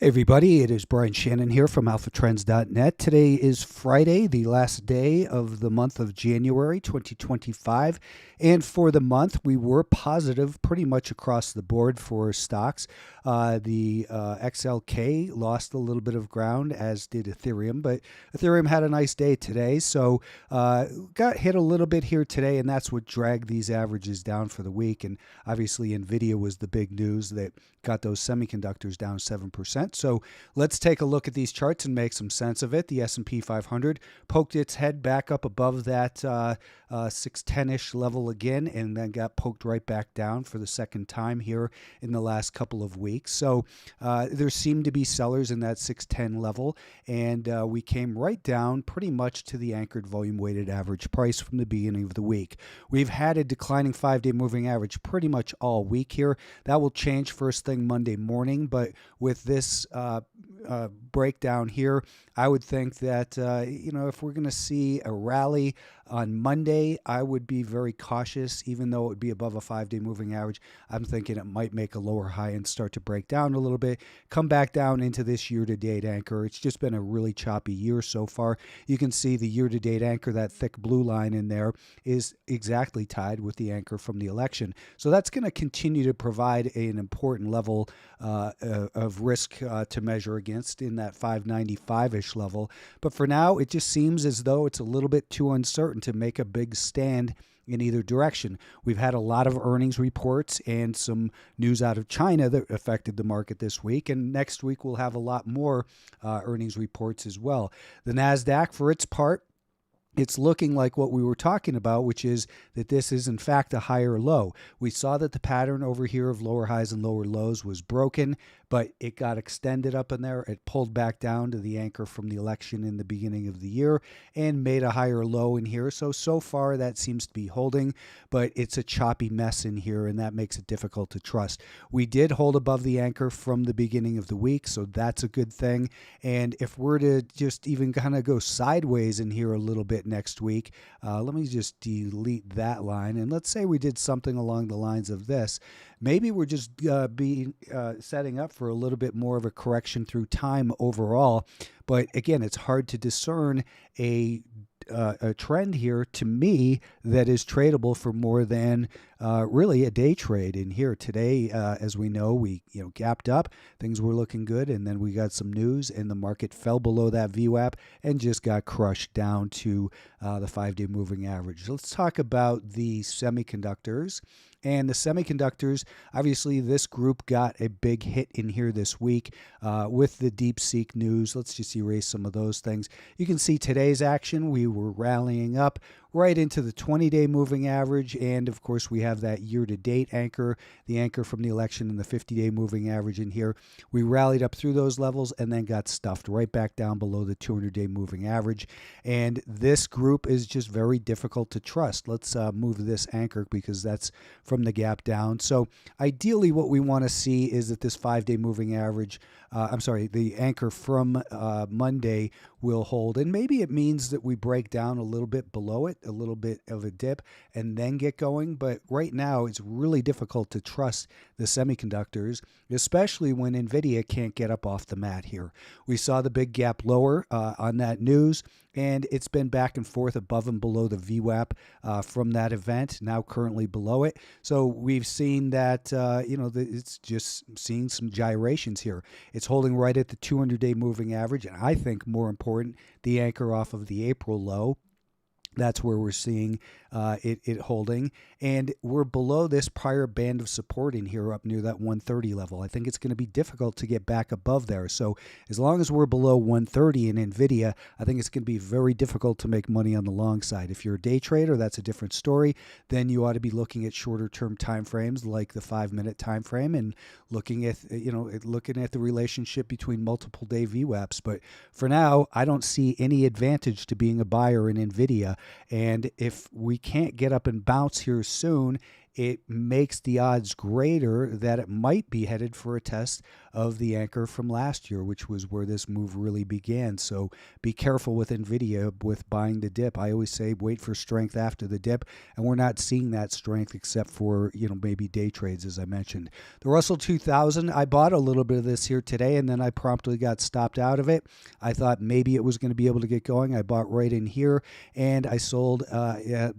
Hey everybody, it is Brian Shannon here from alphatrends.net. Today is Friday, the last day of the month of January 2025. And for the month, we were positive pretty much across the board for stocks. The XLK lost a little bit of ground, as did Ethereum, but Ethereum had a nice day today. So got hit a little bit here today, and that's what dragged these averages down for the week. And obviously, Nvidia was the big news that got those semiconductors down 7%. So let's take a look at these charts and make some sense of it. The S&P 500 poked its head back up above that 610-ish level again, and then got poked right back down for the second time here in the last couple of weeks. So there seemed to be sellers in that 610 level, and we came right down pretty much to the anchored volume weighted average price from the beginning of the week. We've had a declining 5-day moving average pretty much all week here. That will change first thing Monday morning, but with this breakdown here, I would think that if we're going to see a rally on Monday, I would be very cautious. Even though it would be above a 5-day moving average, I'm thinking it might make a lower high and start to break down a little bit, come back down into this year-to-date anchor. It's just been a really choppy year so far. You can see the year-to-date anchor, that thick blue line in there, is exactly tied with the anchor from the election. So that's going to continue to provide an important level of risk to measure against in that 595-ish level. But for now, it just seems as though it's a little bit too uncertain to make a big stand in either direction. We've had a lot of earnings reports and some news out of China that affected the market this week, and next week we'll have a lot more earnings reports as well. The NASDAQ, for its part, it's looking like what we were talking about, which is that this is in fact a higher low. We saw that the pattern over here of lower highs and lower lows was broken, but it got extended up in there. It pulled back down to the anchor from the election in the beginning of the year and made a higher low in here. So far that seems to be holding, but it's a choppy mess in here, and that makes it difficult to trust. We did hold above the anchor from the beginning of the week, so that's a good thing. And if we're to just even kind of go sideways in here a little bit next week, let me just delete that line, and let's say we did something along the lines of this. Maybe we're just setting up for a little bit more of a correction through time overall, but again, it's hard to discern a trend here to me that is tradable for more than really a day trade in here. Today, as we know, we gapped up, things were looking good, and then we got some news and the market fell below that VWAP and just got crushed down to the 5-day moving average. Let's talk about the semiconductors. And the semiconductors, obviously this group got a big hit in here this week with the DeepSeek news. Let's just erase some of those things. You can see today's action. We were rallying up right into the 20-day moving average, and of course we have that year-to-date anchor, the anchor from the election, and the 50-day moving average in here. We rallied up through those levels and then got stuffed right back down below the 200-day moving average, and this group is just very difficult to trust. Let's move this anchor because that's from the gap down. So ideally what we want to see is that this 5-day moving average, the anchor from Monday will hold, and maybe it means that we break down a little bit below it, a little bit of a dip, and then get going. But right now it's really difficult to trust the semiconductors, especially when Nvidia can't get up off the mat here. We saw the big gap lower on that news, and it's been back and forth above and below the VWAP from that event, now currently below it. So we've seen that, it's just seeing some gyrations here. It's holding right at the 200-day moving average, and I think more important, the anchor off of the April low. That's where we're seeing it holding, and we're below this prior band of support in here up near that 130 level. I think it's going to be difficult to get back above there. So as long as we're below 130 in Nvidia, I think it's going to be very difficult to make money on the long side. If you're a day trader, that's a different story. Then you ought to be looking at shorter term time frames like the 5-minute time frame and looking at the relationship between multiple day VWAPs. But for now, I don't see any advantage to being a buyer in Nvidia. And if we can't get up and bounce here soon, it makes the odds greater that it might be headed for a test of the anchor from last year, which was where this move really began. So be careful with Nvidia with buying the dip. I always say wait for strength after the dip, and we're not seeing that strength except for, maybe day trades, as I mentioned. The Russell 2000, I bought a little bit of this here today, and then I promptly got stopped out of it. I thought maybe it was going to be able to get going. I bought right in here, and I sold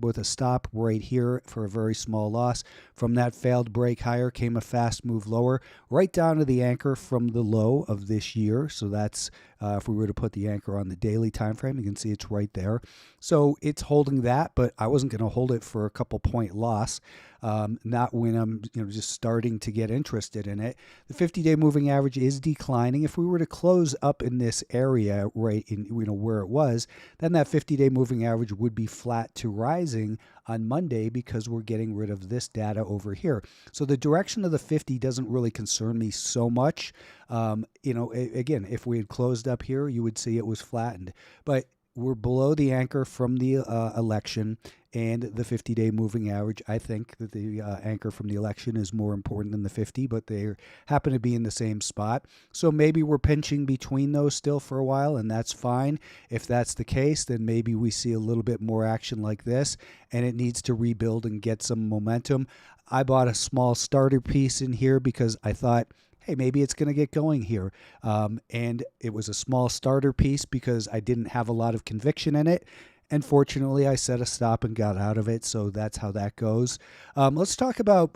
with a stop right here for a very small loss. From that failed break higher came a fast move lower, right down to the anchor from the low of this year. So that's if we were to put the anchor on the daily time frame, you can see it's right there. So it's holding that, but I wasn't going to hold it for a couple point loss. Not when I'm just starting to get interested in it. The 50-day moving average is declining. If we were to close up in this area right in where it was, then that 50-day moving average would be flat to rising on Monday because we're getting rid of this data over here. So the direction of the 50 doesn't really concern me so much. Again, if we had closed up here, you would see it was flattened, but we're below the anchor from the election and the 50-day moving average. I think that the anchor from the election is more important than the 50, but they happen to be in the same spot. So maybe we're pinching between those still for a while, and that's fine. If that's the case, then maybe we see a little bit more action like this, and it needs to rebuild and get some momentum. I bought a small starter piece in here because I thought, hey, maybe it's going to get going here. And it was a small starter piece because I didn't have a lot of conviction in it. And fortunately, I set a stop and got out of it. So that's how that goes. Let's talk about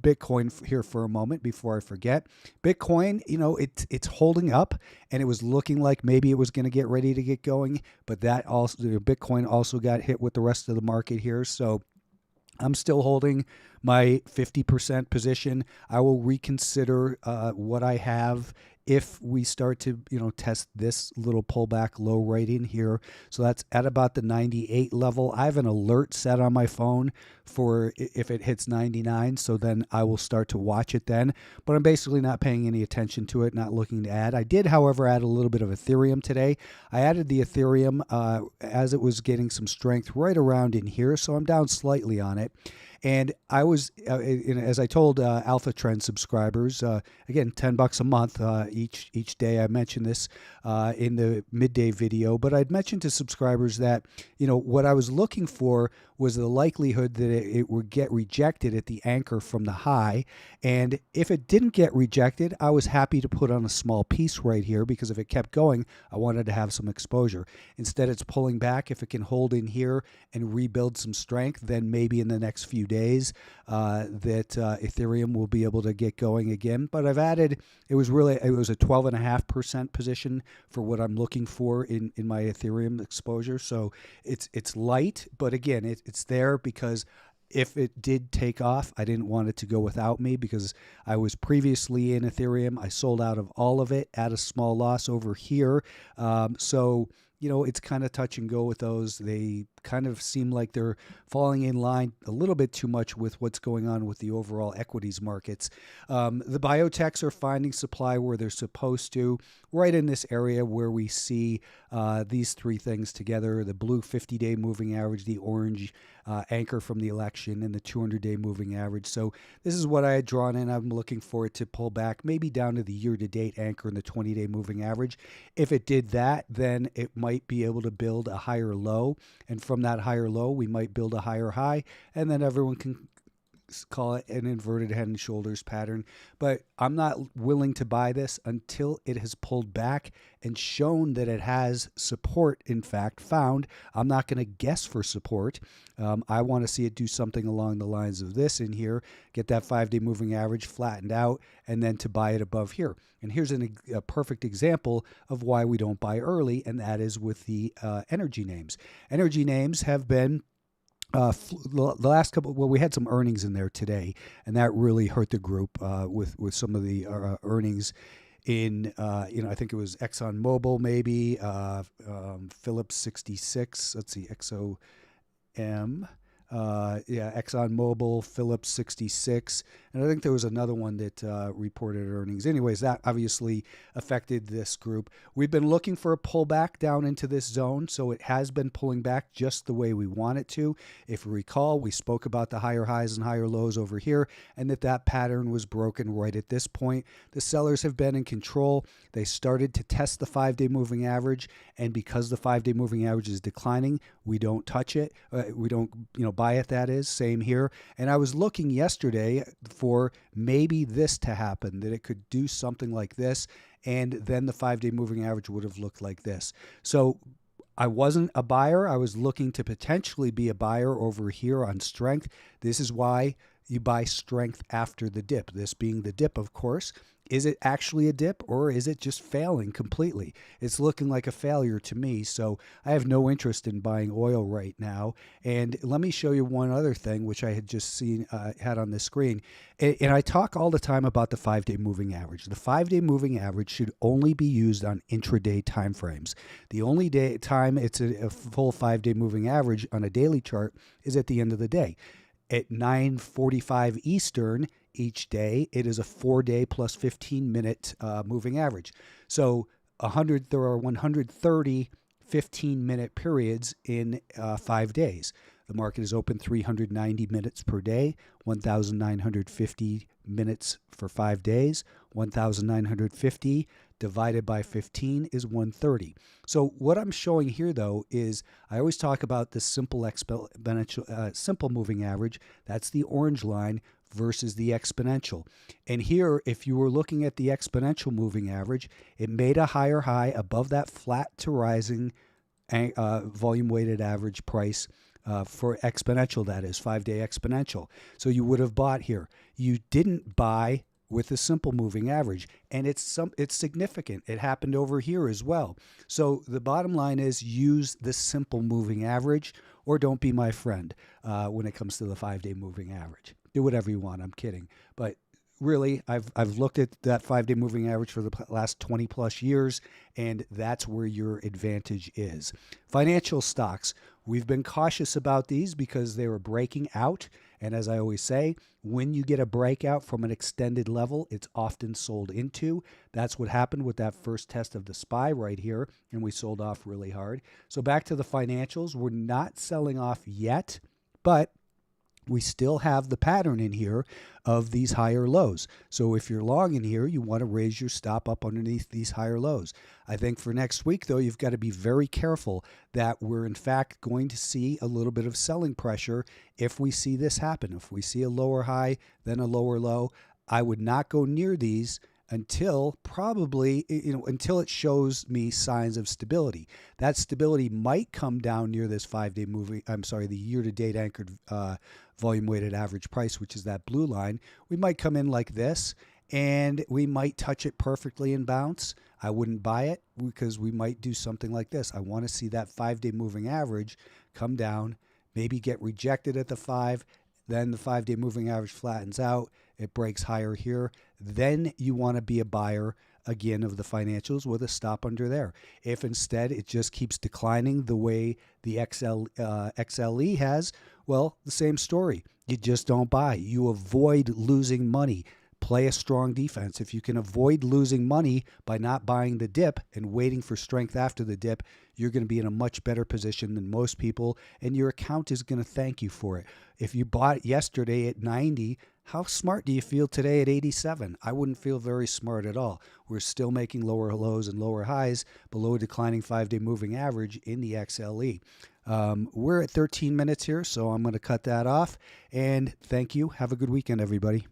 Bitcoin here for a moment before I forget. Bitcoin, it's holding up, and it was looking like maybe it was going to get ready to get going. But that also, Bitcoin also got hit with the rest of the market here. So I'm still holding my 50% position. I will reconsider what I have if we start to, test this little pullback low right in here. So that's at about the 98 level. I have an alert set on my phone for if it hits 99. So then I will start to watch it then. But I'm basically not paying any attention to it, not looking to add. I did, however, add a little bit of Ethereum today. I added the Ethereum as it was getting some strength right around in here. So I'm down slightly on it. And I was, as I told Alpha Trend subscribers, again, $10 a month each day. I mentioned this in the midday video, but I'd mentioned to subscribers that, what I was looking for was the likelihood that it would get rejected at the anchor from the high. And if it didn't get rejected, I was happy to put on a small piece right here because if it kept going, I wanted to have some exposure. Instead, it's pulling back. If it can hold in here and rebuild some strength, then maybe in the next few days that Ethereum will be able to get going again. But I've added, it was a 12.5% position for what I'm looking for in my Ethereum exposure. So it's light, but again, it's there because if it did take off, I didn't want it to go without me because I was previously in Ethereum. I sold out of all of it at a small loss over here. So it's kind of touch and go with those. They kind of seem like they're falling in line a little bit too much with what's going on with the overall equities markets. The biotechs are finding supply where they're supposed to, right in this area where we see these three things together: the blue 50-day moving average, the orange anchor from the election, and the 200-day moving average. So this is what I had drawn in. I'm looking for it to pull back maybe down to the year-to-date anchor and the 20-day moving average. If it did that, then it might be able to build a higher low, and from that higher low, we might build a higher high, and then everyone can call it an inverted head and shoulders pattern. But I'm not willing to buy this until it has pulled back and shown that it has support, in fact, found. I'm not going to guess for support. I want to see it do something along the lines of this in here, get that 5-day moving average flattened out, and then to buy it above here. And here's a perfect example of why we don't buy early, and that is with the energy names. Energy names have been the last couple, well, we had some earnings in there today, and that really hurt the group with some of the earnings in, I think it was ExxonMobil, maybe, Phillips 66, let's see, XOM, Yeah, ExxonMobil, Phillips 66, and I think there was another one that reported earnings. Anyways, that obviously affected this group. We've been looking for a pullback down into this zone, so it has been pulling back just the way we want it to. If you recall, we spoke about the higher highs and higher lows over here, and that pattern was broken right at this point. The sellers have been in control. They started to test the 5-day moving average, and because the 5-day moving average is declining, we don't touch it. We don't, buy it. That is same here. And I was looking yesterday for maybe this to happen, that it could do something like this, and then the 5-day moving average would have looked like this. So I wasn't a buyer. I was looking to potentially be a buyer over here on strength. This is why you buy strength after the dip. This being the dip, of course. Is it actually a dip, or is it just failing completely? It's looking like a failure to me, so I have no interest in buying oil right now. And let me show you one other thing, which I had just seen, had on the screen. And I talk all the time about the 5-day moving average. The 5-day moving average should only be used on intraday time frames. The only time it's a full 5-day moving average on a daily chart is at the end of the day. At 9:45 Eastern each day, it is a 4-day plus 15-minute moving average. So there are 130 15-minute periods in 5 days. The market is open 390 minutes per day, 1,950 minutes for 5 days. 1,950 divided by 15 is 130. So what I'm showing here, though, is I always talk about the simple moving average. That's the orange line versus the exponential. And here, if you were looking at the exponential moving average, it made a higher high above that flat to rising volume weighted average price for exponential, that is 5-day exponential. So you would have bought here. You didn't buy with a simple moving average, and it's significant. It happened over here as well. So the bottom line is use the simple moving average, or don't be my friend when it comes to the 5-day moving average. Do whatever you want. I'm kidding, but really, I've looked at that 5-day moving average for the last 20 plus years, and that's where your advantage is. Financial stocks, we've been cautious about these because they were breaking out. And as I always say, when you get a breakout from an extended level, it's often sold into. That's what happened with that first test of the SPY right here, and we sold off really hard. So back to the financials, we're not selling off yet, but we still have the pattern in here of these higher lows. So if you're long in here, you want to raise your stop up underneath these higher lows. I think for next week, though, you've got to be very careful that we're in fact going to see a little bit of selling pressure if we see this happen. If we see a lower high, then a lower low, I would not go near these until probably, until it shows me signs of stability. That stability might come down near this 5-day moving, the year-to-date anchored volume weighted average price, which is that blue line. We might come in like this, and we might touch it perfectly and bounce. I wouldn't buy it because we might do something like this. I want to see that 5-day moving average come down, maybe get rejected at the 5, then the 5-day moving average flattens out, it breaks higher here. Then you want to be a buyer again of the financials with a stop under there. If instead it just keeps declining the way the XLE has, well, the same story. You just don't buy. You avoid losing money. Play a strong defense. If you can avoid losing money by not buying the dip and waiting for strength after the dip, you're going to be in a much better position than most people, and your account is going to thank you for it. If you bought it yesterday at 90, how smart do you feel today at 87? I wouldn't feel very smart at all. We're still making lower lows and lower highs below a declining 5-day moving average in the XLE. We're at 13 minutes here, so I'm going to cut that off. And thank you. Have a good weekend, everybody.